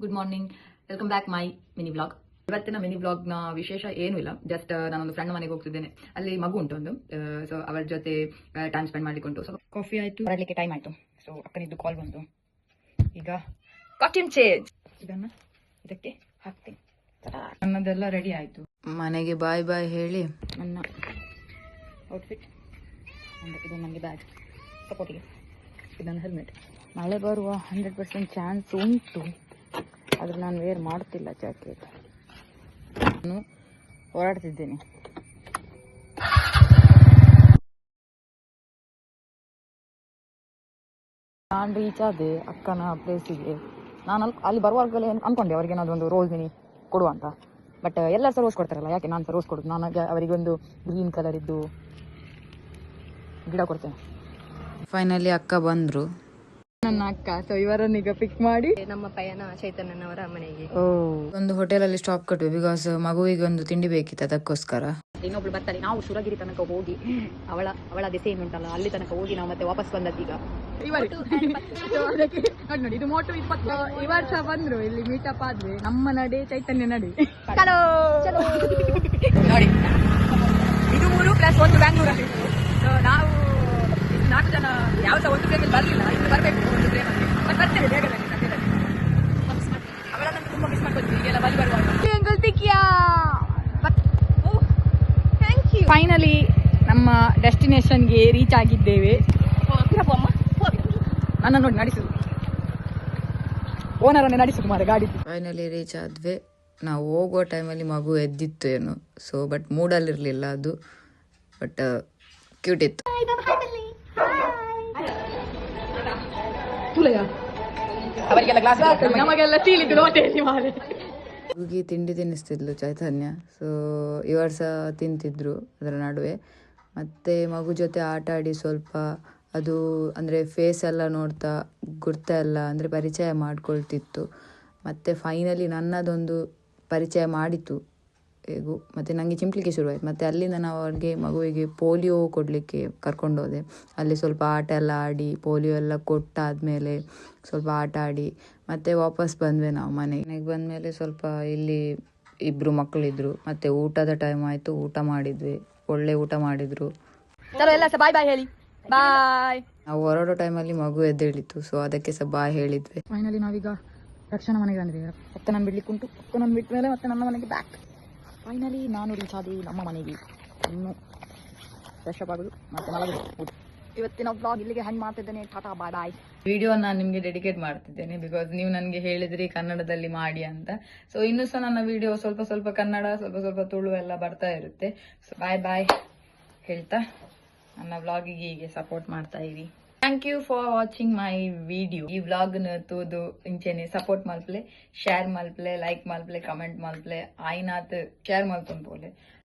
Good morning, welcome back my mini vlog. ಇವತ್ತಿನ mini vlog ನ ವಿಶೇಷ ಏನೂ ಇಲ್ಲ. ಜಸ್ಟ್ ನಾನೊಂದು ಫ್ರೆಂಡ್ ಮನೆಗೆ ಹೋಗ್ತಿದ್ದೇನೆ. ಅಲ್ಲಿ ಮಗು ಉಂಟು ಒಂದು, ಸೊ ಅವರ ಜೊತೆ ಟೈಮ್ ಸ್ಪೆಂಡ್ ಮಾಡ್ಲಿಕ್ಕೆ ಉಂಟು. ಸೊ ಕಾಫಿ ಆಯ್ತು, ಹೊರಡ್ಲಿಕ್ಕೆ ಟೈಮ್ ಆಯ್ತು. ಸೊ ಅಕ್ಕನಿದ್ದು ಕಾಲ್ ಬಂತು. ಈಗ ಕಾಸ್ಟ್ಯೂಮ್ ಚೇಂಜ್, ಇದನ್ನ ಇದಕ್ಕೆ ಹಾಕ್ತೀನಿ. ನನ್ನದೆಲ್ಲ ರೆಡಿ ಆಯ್ತು. ಮನೆಗೆ ಬಾಯ್ ಬಾಯ್ ಹೇಳಿ ನನ್ನ ಔಟ್ಫಿಟ್, ಇದು ನನಗೆ ಬ್ಯಾಗ್ ಸಪೋರ್ಟಿಗೆ, ಇದನ್ನು ಹೆಲ್ಮೆಟ್. ಮಳೆ ಬರುವ 100% ಚಾನ್ಸ್ ಉಂಟು, ಆದರೆ ನಾನು ವೇರ್ ಮಾಡ್ತಿಲ್ಲ ಜಾಕೆಟ್. ನಾನು ಹೊರಡ್ತಿದ್ದೇನೆ. ನಾನು ರೀಚ್ ಆದೆ ಅಕ್ಕನ ಪ್ಲೇಸಿಗೆ. ನಾನು ಅಲ್ಲಿ ಬರುವಾಗಲೇ ಅನ್ಕೊಂಡೆ ಅವ್ರಿಗೆ ಏನಾದ್ರು ಒಂದು ರೋಸ್ ಮಿನಿ ಕೊಡುವ ಅಂತ. ಬಟ್ ಎಲ್ಲರೂ ಸಹ ರೋಸ್ ಕೊಡ್ತಾರಲ್ಲ, ಯಾಕೆ ನಾನು ಸಹ ರೋಸ್ ಕೊಡೋದು. ನಾನು ಅವರಿಗೆ ಒಂದು ಗ್ರೀನ್ ಕಲರ್ ಇದ್ದು ಗಿಡ ಕೊಡ್ತೇನೆ. ಫೈನಲಿ ಅಕ್ಕ ಬಂದ್ರು, ನನ್ನ ಅಕ್ಕ. ಸೊ ಇವರನ್ನೀಗ ಪಿಕ್ ಮಾಡಿ ನಮ್ಮ ಪಯಣ ಚೈತನ್ಯನವರ ಮನೆಗೆ. ಒಂದು ಹೋಟೆಲ್ ಅಲ್ಲಿ ಸ್ಟಾಪ್ ಕೊಟ್ವಿ, ಬಿಕಾಸ್ ಮಗುವಿಗೆ ಒಂದು ತಿಂಡಿ ಬೇಕಿತ್ತು, ಅದಕ್ಕೋಸ್ಕರ. ಇನ್ನೊಬ್ಳು ಬರ್ತಾರೆ, ನಾವು ಸುರಗಿರಿ ತನಕ ಹೋಗಿ ಅವಳ ದೆಸೆ ಏನುಂಟಲ್ಲ ಅಲ್ಲಿ ತನಕ ಹೋಗಿ ನಾವು ಮತ್ತೆ ವಾಪಸ್ ಬಂದದ್ದೀಗ. ನೋಡಿ, ಇದು ಮೋಟು 20. ಈ ವರ್ಷ ಬಂದ್ರು, ಇಲ್ಲಿ ಮೀಟಪ್ ಆದ್ವಿ. ನಮ್ಮ ನಡೆ ಚೈತನ್ಯ ನಡೆ. ನೋಡಿ, ಇದು 3+1 ಬ್ಯಾಂಗ್ಳೂರಲ್ಲಿ. ನಾವು 4 ಜನ ಯಾವ ಸಹ ಒಂದು ಪ್ಲೇಮಲ್ಲಿ ಬರಲಿಲ್ಲ. ಇನ್ನು ಬರಬೇಕು ಒಂದು ಪ್ಲೇಮಲ್ಲಿ, ಮತ್ತೆ ಬರ್ತೇವೆ ಬೇಗದಲ್ಲಿ ಸದ್ಯದಲ್ಲಿ. ಅವಳನ್ನು ತುಂಬಾ ಮಿಸ್ ಮಾಡ್ಕೊಳ್ತೀವಿ ಈಗೆಲ್ಲ ಬಲಿ ಬರುವಾಗ. ಫೈನಲಿ ನಮ್ಮ ಡೆಸ್ಟಿನೇಷನ್ಗೆ ರೀಚ್ ಆಗಿದ್ದೇವೆ. ನನ್ನ ನೋಡಿ ನಡೆಸುದು, ಓನರನ್ನೇ ನಡೆಸುದು ಮಾರ ಗಾಡಿ. ಫೈನಲಿ ರೀಚ್ ಆದ್ವಿ. ನಾವು ಹೋಗುವ ಟೈಮಲ್ಲಿ ಮಗು ಎದ್ದಿತ್ತು ಏನು, ಸೊ ಬಟ್ ಮೂಡಲ್ಲಿರಲಿಲ್ಲ ಅದು, ಬಟ್ ಕ್ಯೂಟ್ ಇತ್ತು. ಹುಡುಗಿ ತಿಂಡಿ ತಿನ್ನಿಸ್ತಿದ್ಲು ಚೈತನ್ಯ. ಸೊ ಇವರು ಸಹ ತಿಂತಿದ್ರು ಅದರ ನಡುವೆ. ಮತ್ತೆ ಮಗು ಜೊತೆ ಆಟ ಆಡಿ ಸ್ವಲ್ಪ ಅದು ಅಂದರೆ ಫೇಸ್ ಎಲ್ಲ ನೋಡ್ತಾ ಗುರ್ತ ಎಲ್ಲ ಅಂದರೆ ಪರಿಚಯ ಮಾಡ್ಕೊಳ್ತಿತ್ತು. ಮತ್ತು ಫೈನಲಿ ನನ್ನದೊಂದು ಪರಿಚಯ ಮಾಡಿತು ಹೇಗೂ. ಮತ್ತು ನನಗೆ ಚಿಂಪ್ಲಿಕ್ಕೆ ಶುರುವಾಯಿತು. ಮತ್ತು ಅಲ್ಲಿಂದ ನಾವು ಅವ್ರಿಗೆ ಮಗುವಿಗೆ ಪೋಲಿಯೋ ಕೊಡಲಿಕ್ಕೆ ಕರ್ಕೊಂಡೋದೆ. ಅಲ್ಲಿ ಸ್ವಲ್ಪ ಆಟ ಎಲ್ಲ ಆಡಿ ಪೋಲಿಯೋ ಎಲ್ಲ ಕೊಟ್ಟಾದಮೇಲೆ ಸ್ವಲ್ಪ ಆಟ ಆಡಿ ಮತ್ತೆ ವಾಪಸ್ ಬಂದ್ವಿ ನಾವು ಮನೆಗೆ ಬಂದಮೇಲೆ. ಸ್ವಲ್ಪ ಇಲ್ಲಿ 2 ಮಕ್ಕಳಿದ್ರು. ಮತ್ತು ಊಟದ ಟೈಮ್ ಆಯಿತು, ಊಟ ಮಾಡಿದ್ವಿ. ಒಳ್ಳೆ ಊಟ ಮಾಡಿದ್ರು. ಎಲ್ಲ ಬಾಯ್ ಬಾಯ್ ಹೇಳಿ ಬಾಯ್. ನಾವು ಹೊರಡೋ ಟೈಮಲ್ಲಿ ಮಗು ಎದ್ದೇಳಿತ್ತು, ಸೊ ಅದಕ್ಕೆ ಸಹ ಬಾಯ್ ಹೇಳಿದ್ವಿ. ಫೈನಲಿ ನಾವೀಗ ರಕ್ಷಣಾ ಮನೆಗೆ ಬಂದ್ವಿ. ಅಕ್ಕ ನಾನು ಬಿಡ್ಲಿಕ್ಕೆ ಉಂಟು, ಅಕ್ಕ ನಾನು ಬಿಟ್ಟ ಮೇಲೆ ಮತ್ತೆ ನನ್ನ ಮನೆಗೆ ಬ್ಯಾಕ್. ಫೈನಲಿ ನಾನು ರೀಚ್ ಆದಿ ನಮ್ಮ ಮನೆಗೆ. ಇನ್ನು ಫ್ರೆಶ್ ಅಪ್ ಆಗೋದು ಮತ್ತೆ ಮಲಗೋದು. ಇವತ್ತಿನ ವ್ಲಾಗ್ ಇಲ್ಲಿಗೆ ಹ್ಯಾಂಗ್ ಮಾಡ್ತಿದ್ದೇನೆ. ಟಾಟಾ ಬಾಯ್ ಬಾಯ್. ವಿಡಿಯೋ ನಾನು ನಿಮಗೆ ಡೆಡಿಕೇಟ್ ಮಾಡ್ತಿದ್ದೇನೆ, ಬಿಕಾಸ್ ನೀವು ನನಗೆ ಹೇಳಿದ್ರಿ ಕನ್ನಡದಲ್ಲಿ ಮಾಡಿ ಅಂತ. ಸೊ ಇನ್ನೂ ಸಹ ನನ್ನ ವಿಡಿಯೋ ಸ್ವಲ್ಪ ಕನ್ನಡ, ಸ್ವಲ್ಪ ತುಳು ಎಲ್ಲ ಬರ್ತಾ ಇರುತ್ತೆ. ಸೊ ಬಾಯ್ ಬಾಯ್ ಹೇಳ್ತಾ ನನ್ನ ವ್ಲಾಗಿಗೆ ಹೀಗೆ ಸಪೋರ್ಟ್ ಮಾಡ್ತಾ ಇರಿ. Thank you for watching my video. ಈ ವ್ಲಾಗ್ ನ ತೂದು ಇಂಚೆನೆ ಸಪೋರ್ಟ್ ಮಲ್ಪಲೆ, ಶೇರ್ ಮಲ್ಪಲೆ, ಲೈಕ್ ಮಲ್ಪಲೆ, ಕಮೆಂಟ್ ಮಲ್ಪಲೆ, ಆಯ್ನಾತ್ ಶೇರ್ ಮಲ್ಪನ್ ಬೋಲೆ.